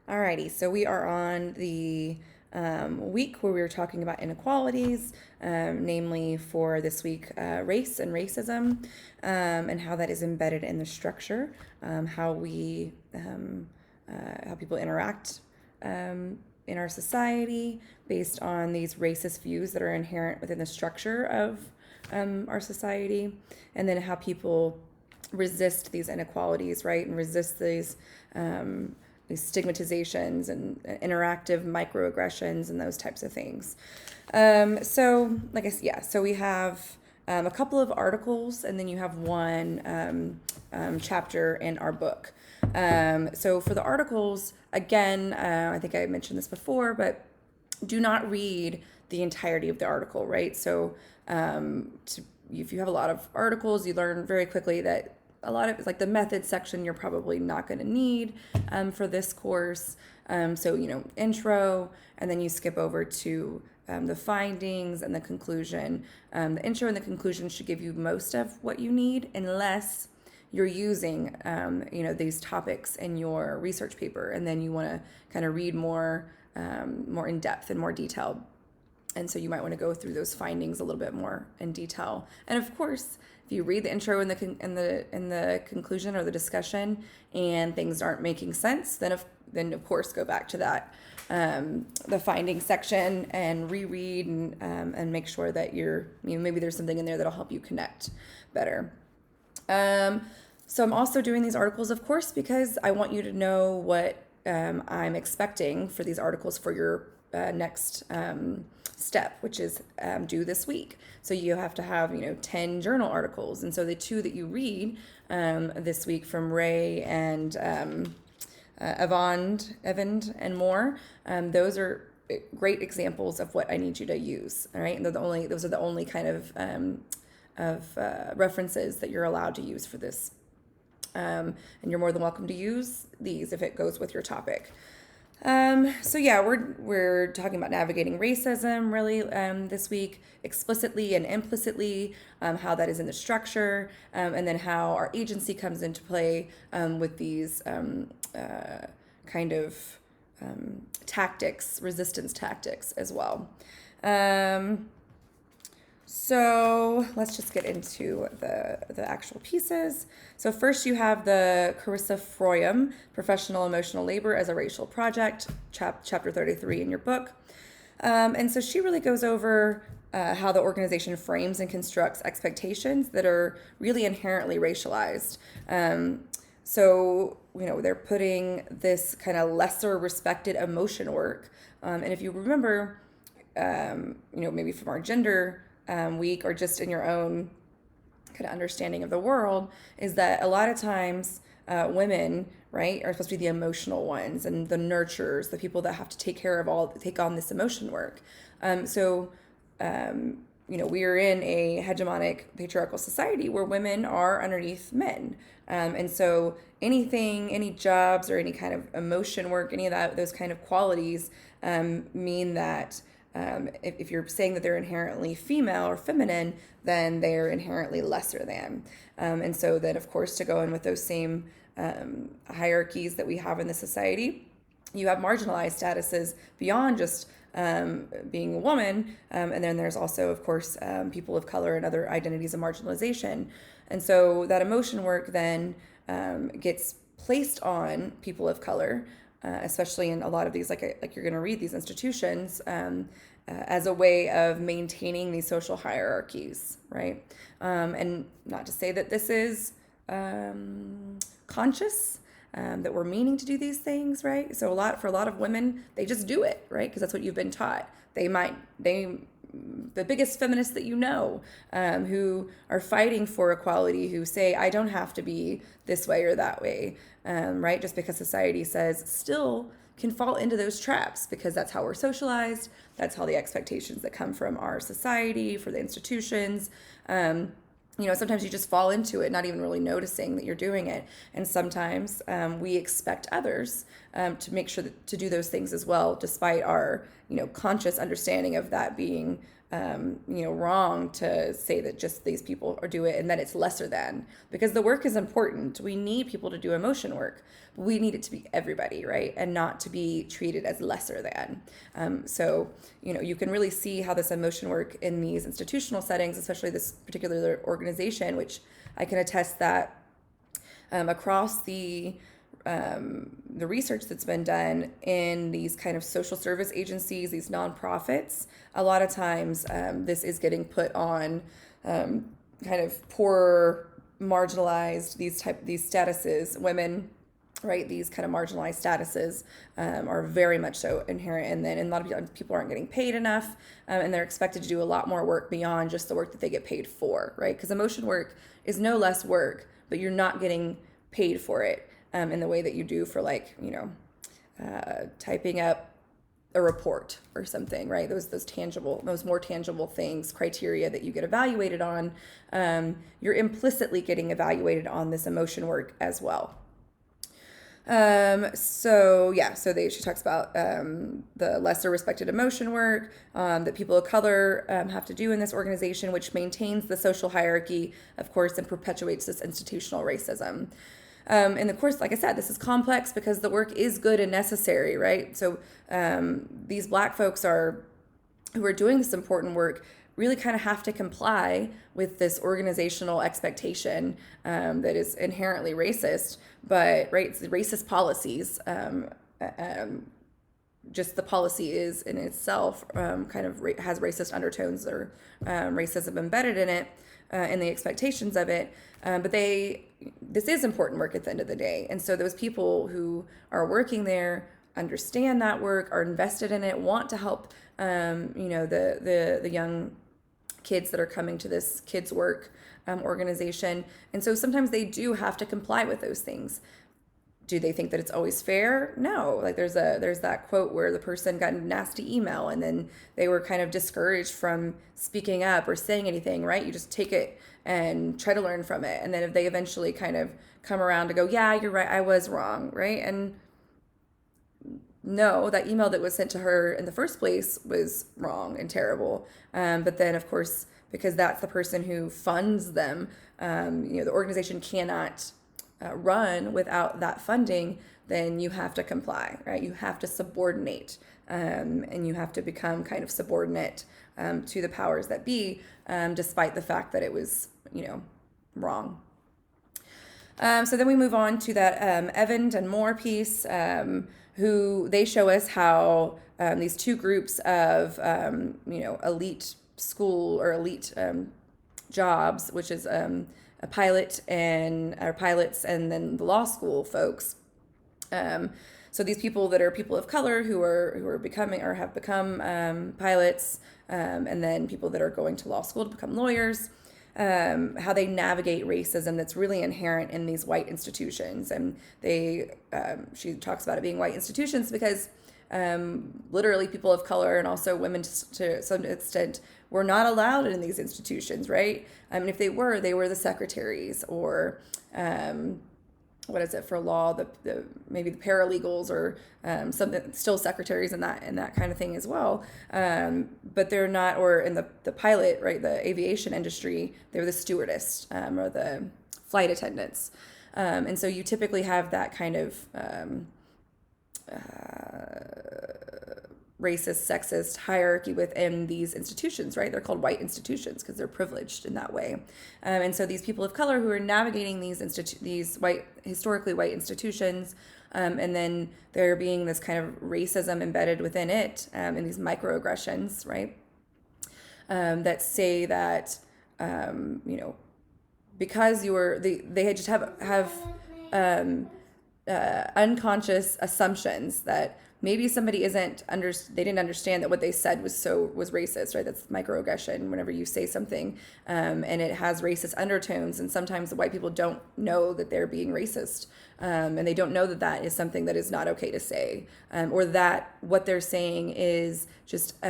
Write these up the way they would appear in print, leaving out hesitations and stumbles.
Alrighty, so we are on the week where we were talking about inequalities, namely for this week, race and racism, and how that is embedded in the structure, how people interact in our society based on these racist views that are inherent within the structure of our society, and then how people resist these inequalities, right, and resist these stigmatizations and interactive microaggressions and those types of things. So we have a couple of articles, and then you have one chapter in our book. So for the articles, again, I think I mentioned this before, but do not read the entirety of the article, right? So if you have a lot of articles, you learn very quickly that a lot of it's like the method section you're probably not going to need for this course. So, intro, and then you skip over to the findings and the conclusion. The intro and the conclusion should give you most of what you need, unless you're using, these topics in your research paper, and then you want to kind of read more in depth and more detailed. And so you might want to go through those findings a little bit more in detail. And of course, if you read the intro and the conclusion or the discussion, and things aren't making sense, then of course go back to that the findings section and reread and make sure that maybe there's something in there that'll help you connect better. So I'm also doing these articles, of course, because I want you to know what I'm expecting for these articles for your next step, which is due this week. So you have to have 10 journal articles, and so the two that you read this week from Ray and Evan and more, those are great examples of what I need you to use. All right, and those are the only kind of references that you're allowed to use for this. And you're more than welcome to use these if it goes with your topic. We're talking about navigating racism really this week, explicitly and implicitly, how that is in the structure, and then how our agency comes into play with these tactics, resistance tactics as well. So let's just get into the actual pieces. So first you have the Carissa Froyam, Professional Emotional Labor as a Racial Project, chapter 33 in your book. And so she really goes over how the organization frames and constructs expectations that are really inherently racialized. They're putting this kind of lesser respected emotion work. And if you remember, maybe from our gender week, or just in your own kind of understanding of the world, is that a lot of times women, right, are supposed to be the emotional ones and the nurturers, the people that have to take on this emotion work. We are in a hegemonic patriarchal society where women are underneath men. And so any jobs or any kind of emotion work, any of those kind of qualities mean that if you're saying that they're inherently female or feminine, then they're inherently lesser than. And so then, of course, to go in with those same hierarchies that we have in the society, you have marginalized statuses beyond just being a woman. And then there's also, of course, people of color and other identities of marginalization. And so that emotion work then gets placed on people of color, especially in a lot of these, like you're going to read these institutions, as a way of maintaining these social hierarchies, right? And not to say that this is conscious, that we're meaning to do these things, right? So for a lot of women, they just do it, right? Because that's what you've been taught. The biggest feminists that who are fighting for equality, who say, I don't have to be this way or that way, right? Just because society says, still can fall into those traps, because that's how we're socialized. That's how the expectations that come from our society, for the institutions, sometimes you just fall into it, not even really noticing that you're doing it. And sometimes we expect others to make sure to do those things as well, despite our, conscious understanding of that being wrong to say that just these people are do it and that it's lesser than, because the work is important. We need people to do emotion work, but we need it to be everybody, right? And not to be treated as lesser than. So, you can really see how this emotion work in these institutional settings, especially this particular organization, which I can attest that across the research that's been done in these kind of social service agencies, these nonprofits, a lot of times this is getting put on kind of poor, marginalized, these statuses, women, right? These kind of marginalized statuses are very much so inherent. And then a lot of people aren't getting paid enough, and they're expected to do a lot more work beyond just the work that they get paid for, right? Because emotion work is no less work, but you're not getting paid for it in the way that you do for typing up a report or something, right? Those more tangible things, criteria that you get evaluated on, you're implicitly getting evaluated on this emotion work as well. She talks about the lesser respected emotion work that people of color have to do in this organization, which maintains the social hierarchy, of course, and perpetuates this institutional racism. And of course, like I said, this is complex because the work is good and necessary, right? So these Black folks who are doing this important work really kind of have to comply with this organizational expectation that is inherently racist, but right, it's racist policies. Just the policy is in itself kind of has racist undertones or racism embedded in it, and the expectations of it. But this is important work at the end of the day. And so those people who are working there understand that work, are invested in it, want to help, the young kids that are coming to this kids work organization. And so sometimes they do have to comply with those things. Do they think that it's always fair? No. Like there's that quote where the person got a nasty email and then they were kind of discouraged from speaking up or saying anything, right? You just take it and try to learn from it. And then if they eventually kind of come around to go, yeah, you're right, I was wrong, right? And no, that email that was sent to her in the first place was wrong and terrible. But then, of course, because that's the person who funds them, the organization cannot run without that funding, then you have to comply, right? You have to subordinate, and you have to become kind of subordinate to the powers that be, despite the fact that it was, wrong. So then we move on to that Evans and Moore piece, who they show us how these two groups of, elite school or elite jobs, which is a pilots and then the law school folks. So these people that are people of color who are becoming or have become pilots, and then people that are going to law school to become lawyers, how they navigate racism that's really inherent in these white institutions. And she talks about it being white institutions because literally people of color and also women to some extent were not allowed in these institutions, right? And if they were the secretaries or what is it for law, the maybe the paralegals or something, still secretaries and that kind of thing as well. But they're not, or in the pilot, right, the aviation industry, they're the stewardess or the flight attendants. And so you typically have that kind of racist, sexist hierarchy within these institutions, right? They're called white institutions because they're privileged in that way. And so these people of color who are navigating these historically white institutions, and then there being this kind of racism embedded within it, and these microaggressions, right? That say that, because they just have unconscious assumptions that maybe somebody they didn't understand that what they said was racist, right? That's microaggression whenever you say something and it has racist undertones, and sometimes the white people don't know that they're being racist, and they don't know that is something that is not okay to say, or that what they're saying is just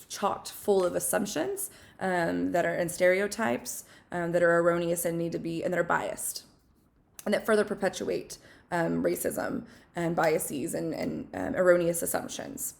chocked full of assumptions that are and stereotypes that are erroneous and that are biased, and that further perpetuate racism and biases and erroneous assumptions.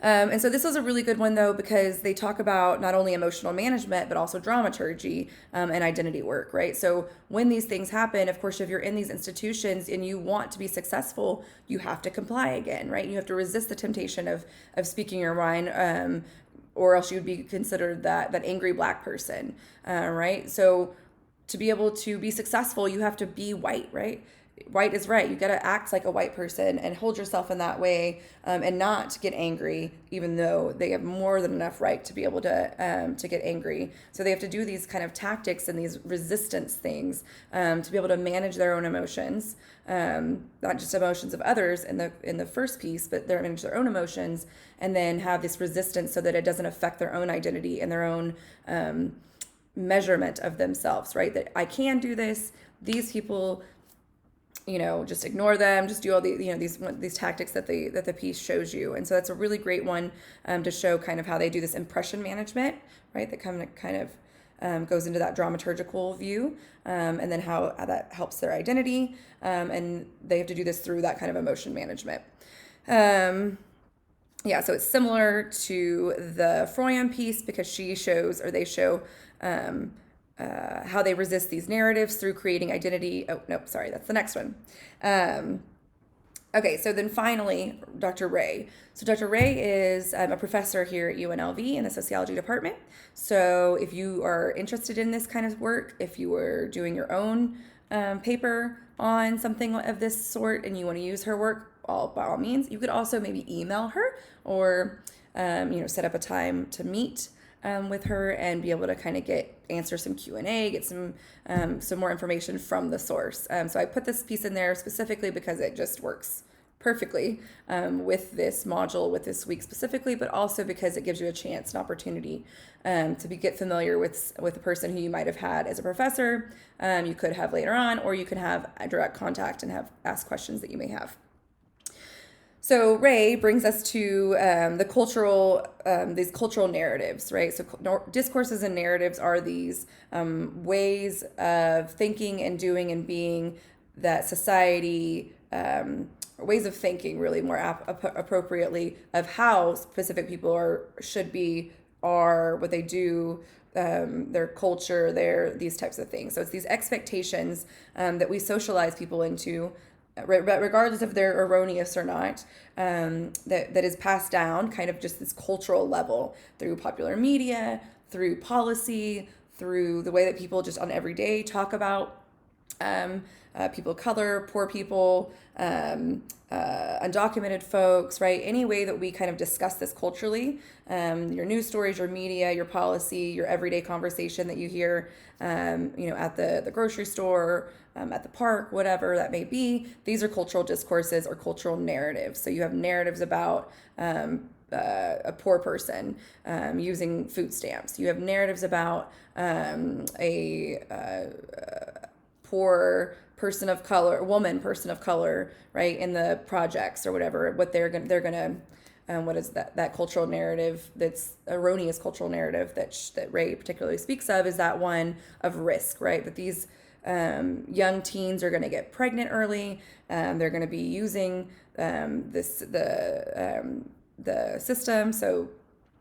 And so this was a really good one, though, because they talk about not only emotional management, but also dramaturgy and identity work, right? So when these things happen, of course, if you're in these institutions and you want to be successful, you have to comply again, right? You have to resist the temptation of speaking your mind. Or else you'd be considered that angry Black person, right? So to be able to be successful, you have to be white, right? White is right. You got to act like a white person and hold yourself in that way, and not get angry, even though they have more than enough right to be able to get angry. So they have to do these kind of tactics and these resistance things to be able to manage their own emotions, not just emotions of others in the first piece, but they manage their own emotions, and then have this resistance so that it doesn't affect their own identity and their own measurement of themselves. Right? That I can do this. These people, just ignore them, just do all the, these tactics that the piece shows you. And so that's a really great one to show kind of how they do this impression management, right? That kind of goes into that dramaturgical view, and then how that helps their identity. And they have to do this through that kind of emotion management. So it's similar to the Froyam piece because they show how they resist these narratives through creating identity. Oh, no, sorry, that's the next one. Okay, so then finally, Dr. Ray. So Dr. Ray is a professor here at UNLV in the sociology department. So if you are interested in this kind of work, if you were doing your own paper on something of this sort and you want to use her work, by all means, you could also maybe email her or set up a time to meet with her and be able to kind of answer some Q&A, get some more information from the source. So I put this piece in there specifically because it just works perfectly with this module, with this week specifically, but also because it gives you a chance, an opportunity to get familiar with a person who you might have had as a professor, you could have later on, or you can have a direct contact and ask questions that you may have. So Ray brings us to these cultural narratives, right? So discourses and narratives are these ways of thinking and doing and being that society, ways of thinking really more appropriately of how specific people are, what they do, their culture, these types of things. So it's these expectations that we socialize people into, regardless if they're erroneous or not, that is passed down kind of just this cultural level through popular media, through policy, through the way that people just on every day talk about people of color, poor people, undocumented folks, right? Any way that we kind of discuss this culturally, your news stories, your media, your policy, your everyday conversation that you hear, at the grocery store, at the park, whatever that may be, these are cultural discourses or cultural narratives. So you have narratives about a poor person using food stamps. You have narratives about a poor person of color, person of color, right, in the projects or whatever. What they're gonna what is that cultural narrative, that's erroneous cultural narrative that Ray particularly speaks of, is that one of risk, right? That these young teens are going to get pregnant early. They're going to be using the system, so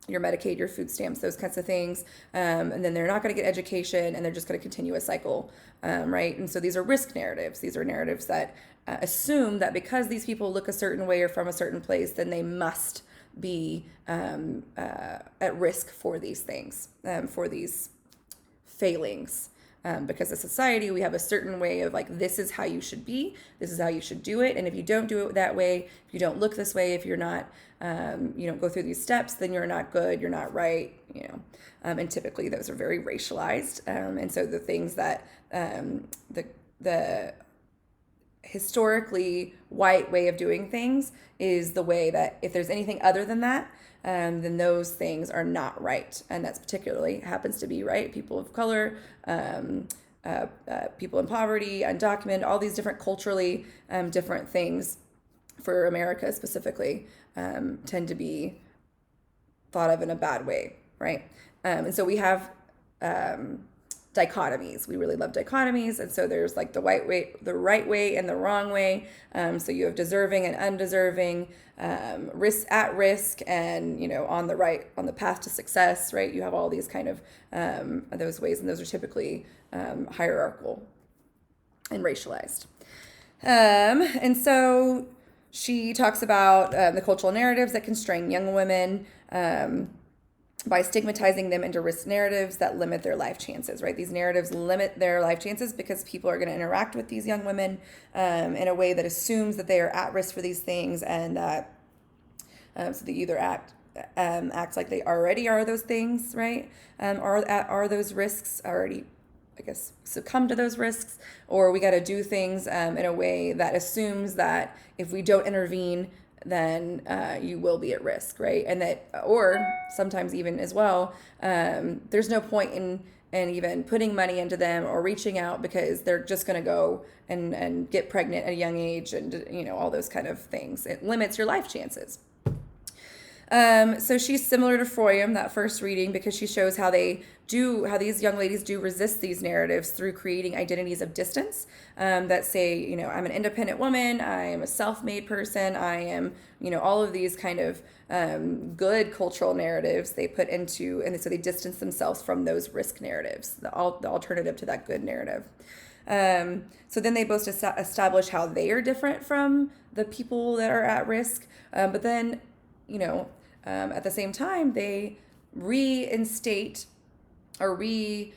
your Medicaid, your food stamps, those kinds of things, and then they're not going to get education, and they're just going to continue a cycle, right? And so these are risk narratives. These are narratives that assume that because these people look a certain way or from a certain place, then they must be at risk for these things, for these failings. Because as society, we have a certain way of this is how you should be, this is how you should do it. And if you don't do it that way, if you don't look this way, if you're not, you don't go through these steps, then you're not good, you're not right, and typically those are very racialized. And so the things that the historically white way of doing things is the way that if there's anything other than that, then those things are not right. And that's particularly happens to be right. People of color, people in poverty, undocumented, all these different culturally different things for America specifically tend to be thought of in a bad way, right? And so we have dichotomies. We really love dichotomies. And so there's like the right way and the wrong way. So you have deserving and undeserving, at risk and, on the path to success, right? You have all these kind of those ways, and those are typically hierarchical and racialized. And so she talks about the cultural narratives that constrain young women by stigmatizing them into risk narratives that limit their life chances, right? These narratives limit their life chances because people are going to interact with these young women in a way that assumes that they are at risk for these things, and that so they either act like they already are those things, right? Are those risks already, I guess, succumb to those risks, or we got to do things in a way that assumes that if we don't intervene, then you will be at risk, right? And that, or sometimes even as well, there's no point in even putting money into them or reaching out because they're just going to go and get pregnant at a young age, and all those kind of things. It limits your life chances. So she's similar to Froyam, that first reading, because she shows how these young ladies do resist these narratives through creating identities of distance that say, I'm an independent woman, I am a self-made person, I am, all of these kind of good cultural narratives they put into, and so they distance themselves from those risk narratives, the alternative to that good narrative. So then they both establish how they are different from the people that are at risk, but then, at the same time, they reinstate or they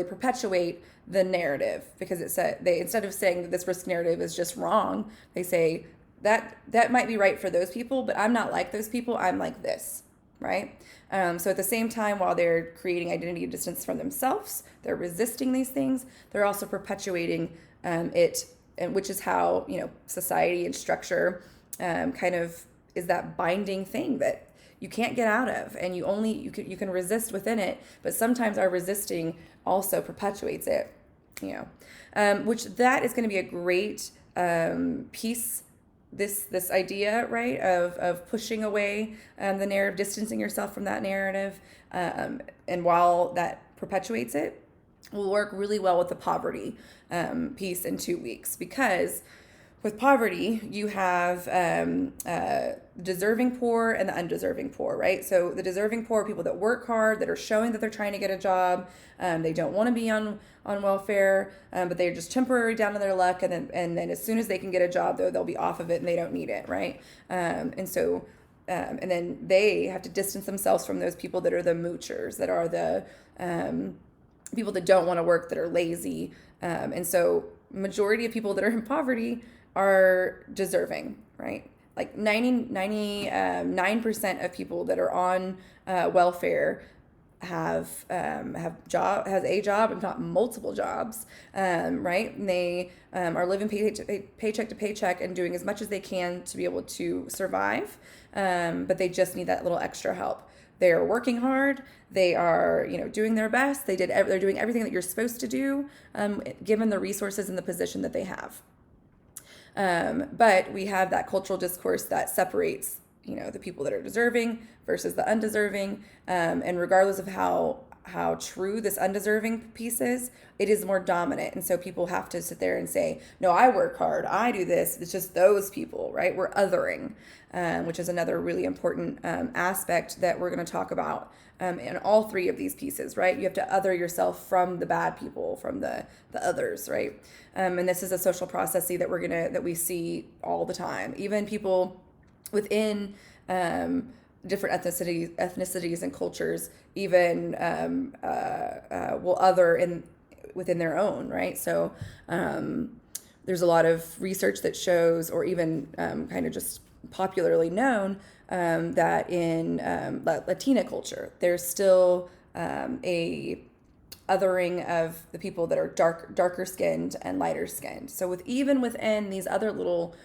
perpetuate the narrative, because they, instead of saying that this risk narrative is just wrong, they say that might be right for those people, but I'm not like those people. I'm like this, right? So at the same time, while they're creating identity distance from themselves, they're resisting these things. They're also perpetuating it, and which is how society and structure kind of is that binding thing that you can't get out of, and you can resist within it, but sometimes our resisting also perpetuates it, which that is going to be a great piece, this idea, right, of pushing away the narrative, distancing yourself from that narrative, and while that perpetuates it, will work really well with the poverty piece in 2 weeks, because with poverty, you have deserving poor and the undeserving poor, right? So the deserving poor are people that work hard, that are showing that they're trying to get a job. They don't want to be on welfare, but they're just temporary down on their luck. And then as soon as they can get a job, they'll be off of it and they don't need it, right? And then they have to distance themselves from those people that are the moochers, that are the people that don't want to work, that are lazy. And so majority of people that are in poverty are deserving, right? Like 99% of people that are on welfare has a job, if not multiple jobs, right? And they are living paycheck to paycheck and doing as much as they can to be able to survive, but they just need that little extra help. They are working hard. They are, doing their best. They're doing everything that you're supposed to do, given the resources and the position that they have. But we have that cultural discourse that separates, the people that are deserving versus the undeserving. And regardless of how true this undeserving piece is, it is more dominant. And so people have to sit there and say, no, I work hard, I do this. It's just those people, right? We're othering, which is another really important aspect that we're going to talk about in all three of these pieces, right? You have to other yourself from the bad people, from the others, right? And this is a social process that we see all the time. Even people within different ethnicities and cultures even will other within their own, right? So there's a lot of research that shows, or even kind of just popularly known, that in Latina culture, there's still a othering of the people that are darker skinned and lighter skinned. So even within these other little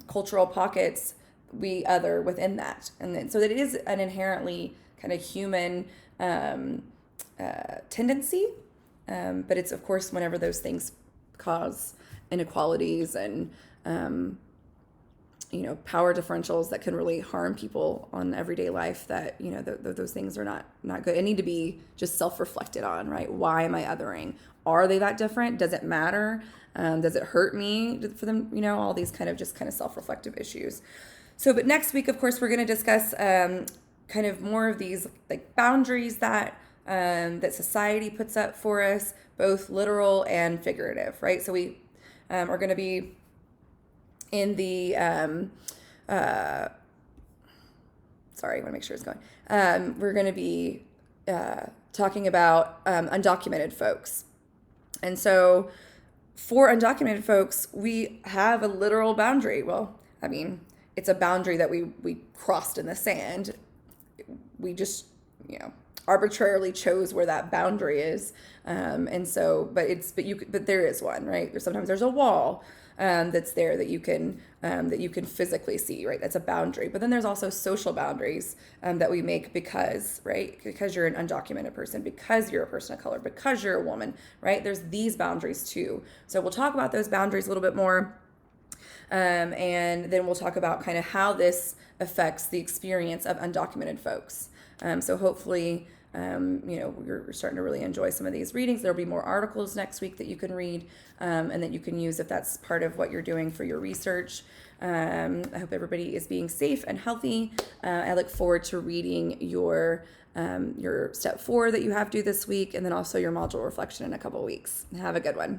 cultural pockets, we other within that, and then so that it is an inherently kind of human tendency, but it's of course whenever those things cause inequalities and power differentials that can really harm people on everyday life, that, those things are not good and need to be just self-reflected on, right? Why am I othering? Are they that different? Does it matter? Does it hurt me for them? All these kind of self-reflective issues. So, but next week, of course, we're going to discuss kind of more of these like boundaries that society puts up for us, both literal and figurative, right? So we are going to be in the sorry, I want to make sure it's going. We're going to be talking about undocumented folks. And so for undocumented folks, we have a literal boundary. Well, I mean, it's a boundary that we crossed in the sand. We just, arbitrarily chose where that boundary is. And so, but there is one, right? Sometimes there's a wall that's there that you can physically see, right? That's a boundary. But then there's also social boundaries that we make because you're an undocumented person, because you're a person of color, because you're a woman, right? There's these boundaries too. So we'll talk about those boundaries a little bit more. And then we'll talk about kind of how this affects the experience of undocumented folks. So hopefully, you're starting to really enjoy some of these readings. There'll be more articles next week that you can read and that you can use if that's part of what you're doing for your research. I hope everybody is being safe and healthy. I look forward to reading your step 4 that you have due this week, and then also your module reflection in a couple weeks. Have a good one.